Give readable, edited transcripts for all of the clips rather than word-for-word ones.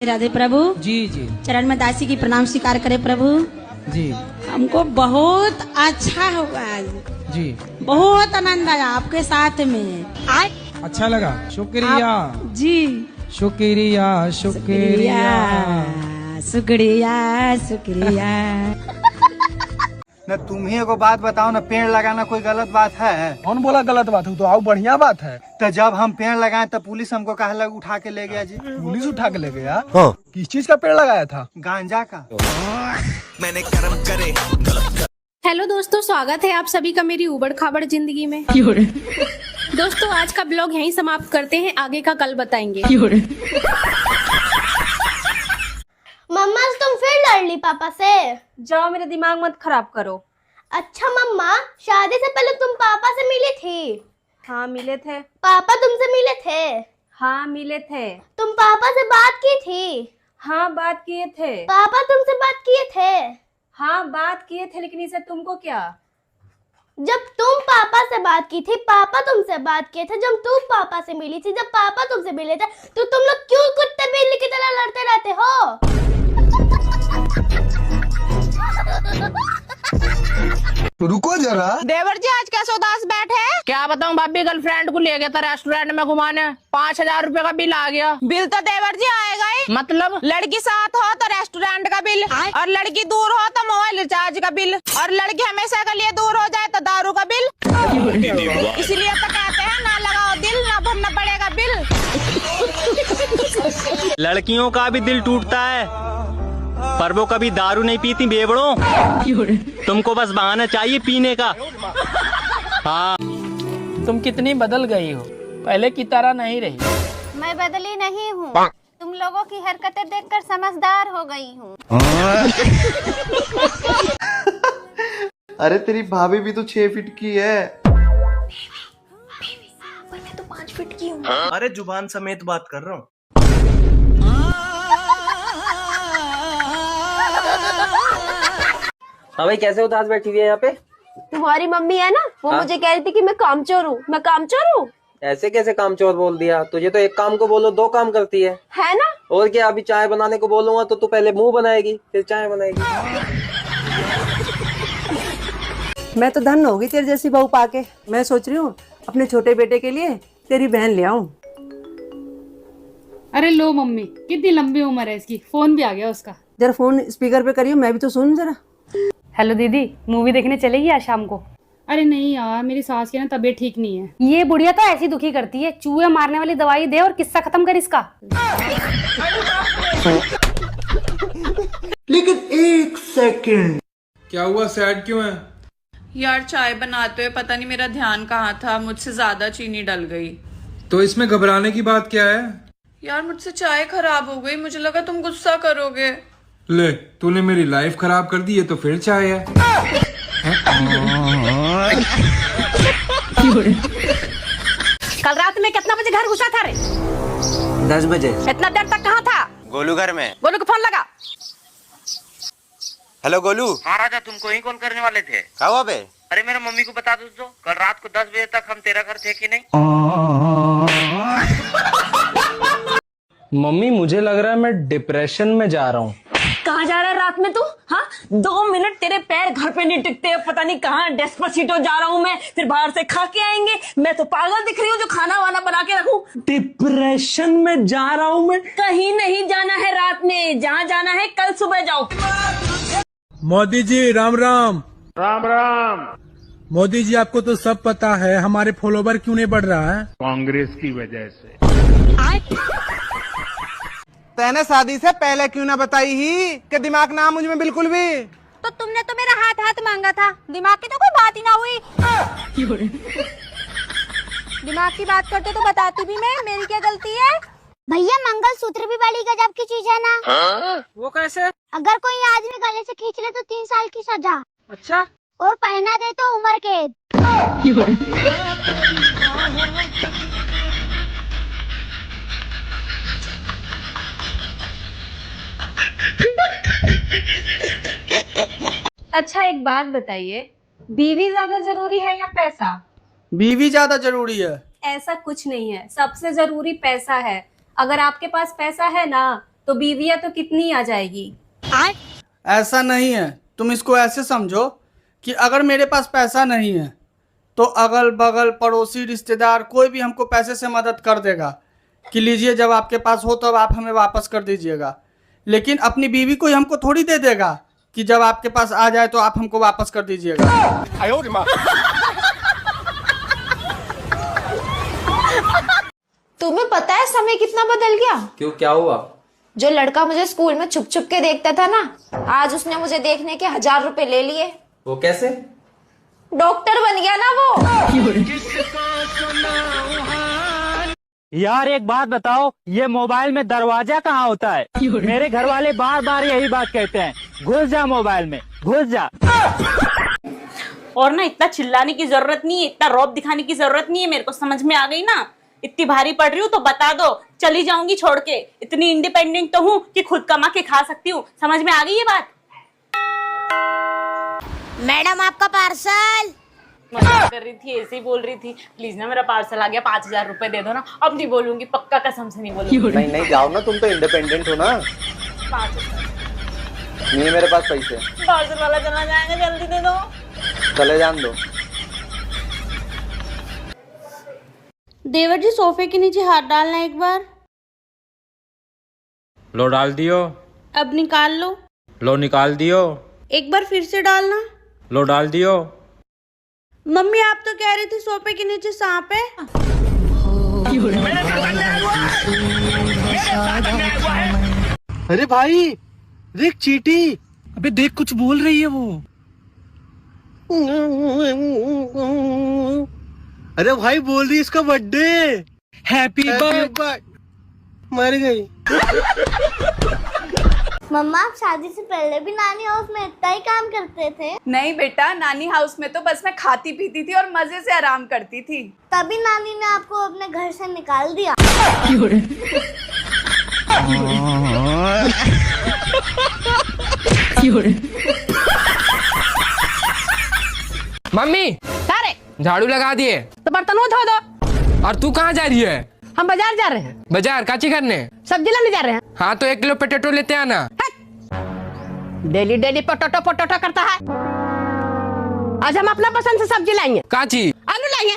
राधे प्रभु जी जी चरण में दासी की प्रणाम स्वीकार करे प्रभु जी हमको बहुत अच्छा हुआ आज जी। बहुत आनंद आया आपके साथ में अच्छा लगा। शुक्रिया जी शुक्रिया शुक्रिया। शुक्रिया शुक्रिया। न तुम ही एगो बात बताओ न, पेड़ लगाना कोई गलत बात है? कौन बोला गलत बात है? तो आओ बढ़िया बात है। तो जब हम पेड़ लगाए तो पुलिस हमको कहा लग उठा के ले गया जी। पुलिस उठा के ले गया? हाँ। किस चीज का पेड़ लगाया था? गांजा का। मैंने कर्म करे। हेलो दोस्तों, स्वागत है आप सभी का मेरी उबड़ खाबड़ जिंदगी में। दोस्तों आज का ब्लॉग यहीं समाप्त करते हैं, आगे का कल बताएंगे। मम्मा तुम फिर लड़ ली पापा से? जाओ, मेरा दिमाग मत खराब करो। अच्छा मम्मा, शादी से पहले तुम पापा से मिली थी? हाँ मिले थे। पापा तुमसे मिले थे? हाँ मिले थे। तुम पापा से बात की थी? हाँ बात किए थे। पापा तुमसे बात किए थे? हाँ बात किए थे, लेकिन इसे तुमको क्या? जब तुम पापा से बात की थी, पापा तुमसे बात किए थे। जब तुम पापा से मिली थी, जब पापा तुमसे मिले थे, तो तुम लोग क्यों कुत्ते बिल्ली की तरह लड़ते रहते हो? रुको जरा। देवर जी आज कैसे उदास बैठे? क्या बताऊं, भाभी गर्लफ्रेंड को ले गया था रेस्टोरेंट में घुमाने, 5,000 रुपए का बिल आ गया। बिल तो देवर जी आएगा ही, मतलब लड़की साथ हो तो रेस्टोरेंट का बिल, और लड़की दूर हो तो मोबाइल रिचार्ज का बिल, और लड़की हमेशा के लिए दूर हो जाए तो दारू का बिल। इसलिए तो कहते हैं ना लगाओ दिल, ना भरना पड़ेगा बिल। लड़कियों का भी दिल टूटता है पर वो कभी दारू नहीं पीती बेवड़ों। तुमको बस बहाना चाहिए पीने का। हाँ तुम कितनी बदल गई हो, पहले की तरह नहीं रही। मैं बदली नहीं हूँ, तुम लोगों की हरकतें देखकर समझदार हो गई हूँ। अरे तेरी भाभी भी तो 6 फीट की है। पर मैं तो 5 फीट की हूँ। अरे जुबान समेत बात कर रहा हूँ। हाँ भाई, कैसे उदास बैठी हुई है यहाँ पे? तुम्हारी मम्मी है ना, वो मुझे कह रही थी कि मैं कामचोर हूँ। मैं कामचोर हूँ? ऐसे कैसे कामचोर बोल दिया? तुझे तो एक काम को बोलो 2 काम करती है ना? और क्या, अभी चाय बनाने को बोलूंगा तो तू पहले मुंह बनाएगी फिर चाय बनाएगी। मैं तो धन होगी तेरे जैसी बहू पाके। मैं सोच रही हूँ अपने छोटे बेटे के लिए तेरी बहन ले आऊं। अरे लो मम्मी, कितनी लंबी उम्र है इसकी, फोन भी आ गया उसका। जरा फोन स्पीकर पे करियो, मैं भी तो सुन जरा। हेलो दीदी, मूवी देखने चलेगी आज शाम को? अरे नहीं यार, मेरी सास की ना तबीयत ठीक नहीं है। ये बुढ़िया तो ऐसी दुखी करती है, चूहे मारने वाली दवाई दे और किस्सा खत्म कर इसका। लेकिन 1 सेकंड, क्या हुआ? सैड क्यों है? यार चाय बनाते हुए पता नहीं मेरा ध्यान कहाँ था, मुझसे ज्यादा चीनी डल गई। तो इसमें घबराने की बात क्या है? यार मुझसे चाय खराब हो गई, मुझे लगा तुम गुस्सा करोगे। ले, तूने मेरी लाइफ खराब कर दी है तो फिर चाय है? कल रात में कितना बजे घर घुसा था रे? 10 बजे। इतना देर तक कहाँ था? गोलू घर में। गोलू को फोन लगा। हेलो गोलू। हाँ राजा, तुमको ही कॉल करने वाले थे। क्या हुआ बे? अरे मेरे मम्मी को बता दो कल रात को 10 बजे तक हम तेरा घर थे कि नहीं। मम्मी मुझे लग रहा है मैं डिप्रेशन में जा रहा हूँ। कहाँ जा रहा है रात में तू? हाँ 2 मिनट तेरे पैर घर पे नहीं टिकते, पता नहीं कहाँ डेस्पासिटो जा रहा हूँ मैं, फिर बाहर से खा के आएंगे। मैं तो पागल दिख रही हूँ जो खाना वाना बना के रखूं। डिप्रेशन में जा रहा हूँ मैं। कहीं नहीं जाना है रात में, जहाँ जाना है कल सुबह जाओ। मोदी जी राम राम। राम राम। मोदी जी, आपको तो सब पता है हमारे फॉलोवर क्यों नहीं बढ़ रहा है? कांग्रेस की वजह से। तैने शादी से पहले क्यों ना बताई ही कि दिमाग ना मुझ में बिल्कुल भी। तो तुमने तो मेरा हाथ हाथ मांगा था, दिमाग की तो कोई बात ही ना हुई। दिमाग की बात करते तो बताती भी मैं, मेरी क्या गलती है? भैया मंगलसूत्र भी बड़ी गजब की चीज है ना। वो कैसे? अगर कोई आज में गले से खींच ले तो 3 साल की सजा। अच्छा। और पहना दे तो उम्र कैद। अच्छा एक बात बताइए, बीवी ज्यादा जरूरी है या पैसा? बीवी ज्यादा जरूरी है। ऐसा कुछ नहीं है, सबसे जरूरी पैसा है। अगर आपके पास पैसा है ना तो बीवियाँ तो कितनी आ जाएगी? ऐसा नहीं है, तुम इसको ऐसे समझो कि अगर मेरे पास पैसा नहीं है तो अगल बगल पड़ोसी रिश्तेदार कोई भी हमको पैसे से मदद कर देगा कि लीजिए, जब आपके पास हो तब आप हमें वापस कर दीजिएगा। लेकिन अपनी बीवी को ही हमको थोड़ी दे देगा कि जब आपके पास आ जाए तो आप हमको वापस कर दीजिएगा। तुम्हें पता है समय कितना बदल गया? क्यों, क्या हुआ? जो लड़का मुझे स्कूल में छुप छुप के देखता था ना, आज उसने मुझे देखने के 1000 रुपए ले लिए। वो कैसे? डॉक्टर बन गया ना वो। यार एक बात बताओ, ये मोबाइल में दरवाजा कहाँ होता है? मेरे घर वाले बार बार यही बात कहते हैं, घुस जा मोबाइल में, घुस जा। और ना इतना चिल्लाने की जरूरत नहीं है, इतना रौब दिखाने की जरूरत नहीं है। मेरे को समझ में आ गई ना, इतनी भारी पड़ रही हूँ तो बता दो, चली जाऊंगी छोड़ के। इतनी इंडिपेंडेंट तो हूँ कि खुद कमा के खा सकती हूँ। समझ में आ गई ये बात? मैडम आपका पार्सल। मजाक कर रही थी, ऐसे ही बोल रही थी। प्लीज ना, मेरा पार्सल आ गया, 5000 रुपए दे दो ना। अब नहीं बोलूंगी, पक्का कसम से नहीं बोलूंगी। नहीं नहीं जाओ ना, तुम तो इंडिपेंडेंट हो ना। 5000 नहीं है मेरे पास पैसे। पार्सल वाला चला जाएगा, जल्दी दे दो। चले जान दो। देवर जी सोफे के नीचे हाथ डालना एक बार। लो डाल दियो। अब निकाल लो। लो निकाल दियो। एक बार फिर से डालना। लो डाल दियो। मम्मी आप तो कह रही थी सोफे के नीचे सांप है। अरे भाई देख चीटी। अबे देख कुछ बोल रही है वो। अरे भाई बोल रही इसका बर्थडे। Happy birthday. मर गई। मम्मा आप शादी से पहले भी नानी हाउस में इतना ही काम करते थे? नहीं बेटा, नानी हाउस में तो बस मैं खाती पीती थी और मजे से आराम करती थी। तभी नानी ने आपको अपने घर से निकाल दिया। मम्मी सारे झाड़ू लगा दिए तो बर्तन वो धो दो। और तू कहाँ जा रही है? हम बाजार जा रहे हैं। बाजार काची करने? सब्जी लाने जा रहे हैं। हाँ तो 1 किलो पोटैटो लेते आना। डेली डेली पोटोटो पोटोटो करता है। आज हम अपना पसंद से सब्जी लाएंगे। काची? आलू लाएंगे।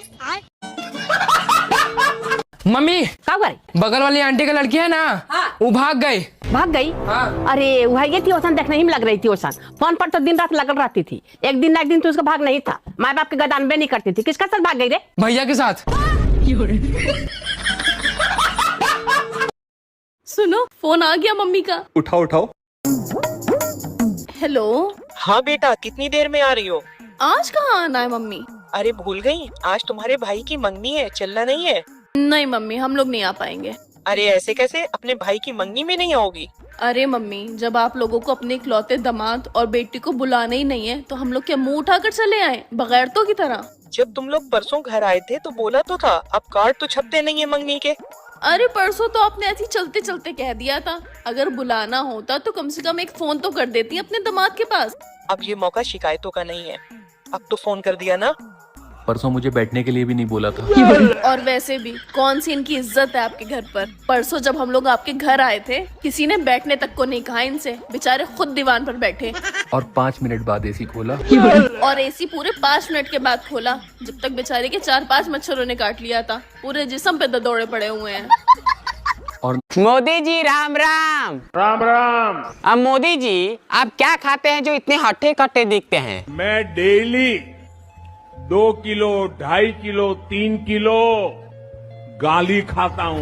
मम्मी क्या करे? बगल वाली आंटी का लड़की है ना, वो भाग गई। भाग गई? हाँ। अरे वह ये थी ओसन, देखने ही में लग रही थी ओसन। फोन पर तो दिन रात लगल रहती थी। एक दिन ना एक दिन तो उसका भाग नहीं था। माँ बाप के गदानबे नहीं करती थी। किसका साथ भाग गई रे? भैया के साथ। सुनो, फोन आ गया मम्मी का। उठाओ उठाओ। हेलो। हाँ बेटा, कितनी देर में आ रही हो? आज कहाँ आना है मम्मी? अरे भूल गई, आज तुम्हारे भाई की मंगनी है, चलना नहीं है? नहीं मम्मी, हम लोग नहीं आ पाएंगे। अरे ऐसे कैसे, अपने भाई की मंगनी में नहीं आओगी? अरे मम्मी, जब आप लोगों को अपने इकलौते दामाद और बेटी को बुलाना ही नहीं है तो हम लोग क्या मुंह उठाकर चले आए बगैर तो की तरह? जब तुम लोग परसों घर आए थे तो बोला तो था, अब कार्ड तो छपते नहीं है मंगनी के। अरे परसों तो आपने ऐसे चलते चलते कह दिया था। अगर बुलाना होता तो कम से कम एक फोन तो कर देती अपने दामाद के पास। अब ये मौका शिकायतों का नहीं है, अब तो फोन कर दिया ना। परसों मुझे बैठने के लिए भी नहीं बोला था। और वैसे भी कौन सी इनकी इज्जत है आपके घर पर? परसों जब हम लोग आपके घर आए थे किसी ने बैठने तक को नहीं कहा इनसे, बेचारे खुद दीवान पर बैठे। और 5 मिनट बाद एसी खोला। और एसी पूरे 5 मिनट के बाद खोला, जब तक बेचारे के 4-5 मच्छरों ने काट लिया था। पूरे जिस्म पे दौड़े पड़े हुए हैं। और मोदी जी राम राम। राम राम। अब मोदी जी आप क्या खाते हैं जो इतने हट्टे कट्टे दिखते हैं? मैं डेली 2 किलो, 2.5 किलो, 3 किलो गाली खाता हूँ।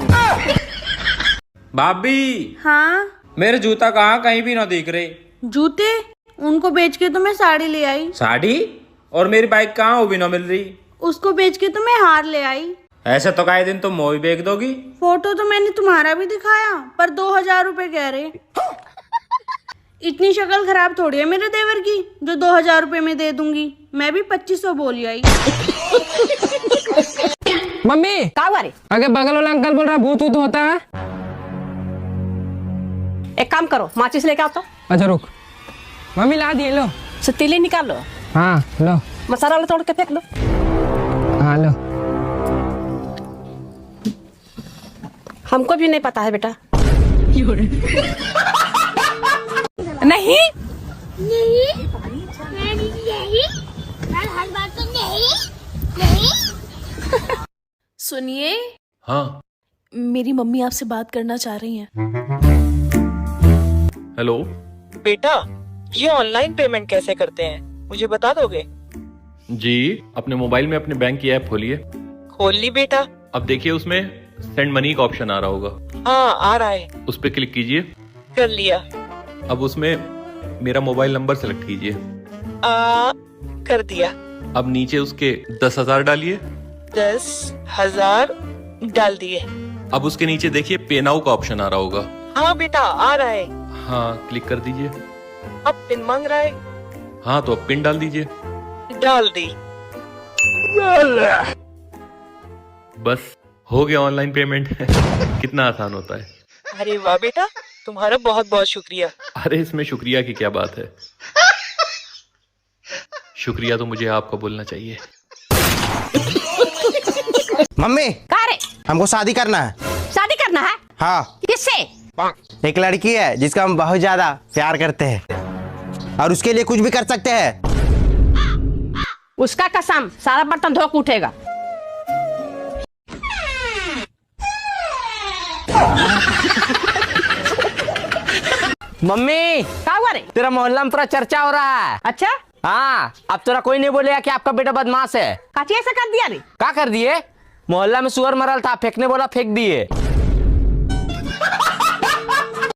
भाभी। हाँ मेरे जूता कहाँ कहीं भी ना दिख रहे। जूते उनको बेच के तो मैं साड़ी ले आई। साड़ी? और मेरी बाइक कहाँ वो भी ना मिल रही। उसको बेच के तो मैं हार ले आई। ऐसे तो कई दिन तुम मोही बेच दोगी। फोटो तो मैंने तुम्हारा भी दिखाया पर 2000 रुपए कह रहे। इतनी शक्ल खराब थोड़ी है मेरे देवर की जो 2000 रुपए में दे दूंगी। मैं भी 2500 बोली आई। मम्मी क्या करे? अगर बगल वाला अंकल बोल रहा भूत वूत होता है। एक काम करो, माचिस लेके आओ तो। अच्छा रुक, मम्मी ला दिए, लो सतीले निकाल लो। हाँ लो। मसाला वाला तोड़ के फेंक दो। हाँ लो। हमको भी नहीं पता है बेटा। नहीं सुनिए, हाँ मेरी मम्मी आपसे बात करना चाह रही हैं। हेलो। बेटा, ये ऑनलाइन पेमेंट कैसे करते हैं, मुझे बता दोगे? जी, अपने मोबाइल में अपने बैंक की ऐप खोलिए। खोल ली बेटा। अब देखिए उसमें सेंड मनी का ऑप्शन आ रहा होगा। हाँ, आ रहा है। उस पर क्लिक कीजिए। कर लिया। अब उसमें मेरा मोबाइल नंबर सेलेक्ट कीजिए। कर दिया। अब नीचे उसके 10,000 डालिए। 10,000 डाल दिए। अब उसके नीचे देखिए पे नाउ का ऑप्शन आ रहा होगा। हाँ बेटा, आ रहा है। हाँ, क्लिक कर दीजिए। अब पिन मांग रहा है। हाँ, तो अब पिन डाल दीजिए। डाल दी। बस हो गया ऑनलाइन पेमेंट। कितना आसान होता है। अरे वाह बेटा, तुम्हारा बहुत बहुत शुक्रिया। अरे इसमें शुक्रिया की क्या बात है, शुक्रिया तो मुझे आपको बोलना चाहिए। मम्मी, कहा रे? हमको शादी करना है। शादी करना है? हाँ। किससे? एक लड़की है जिसका हम बहुत ज्यादा प्यार करते हैं और उसके लिए कुछ भी कर सकते हैं। उसका कसम, सारा बर्तन धो के उठेगा। मम्मी, क्या हुआ रे? तेरा मोहल्ला में पूरा चर्चा हो रहा है। अच्छा, हाँ, अब तेरा कोई नहीं बोलेगा कि आपका बेटा बदमाश है। काची ऐसा कर दिया रे? क्या कर दिए? मोहल्ला में सुअर मरल था, फेंकने बोला फेंक दिए।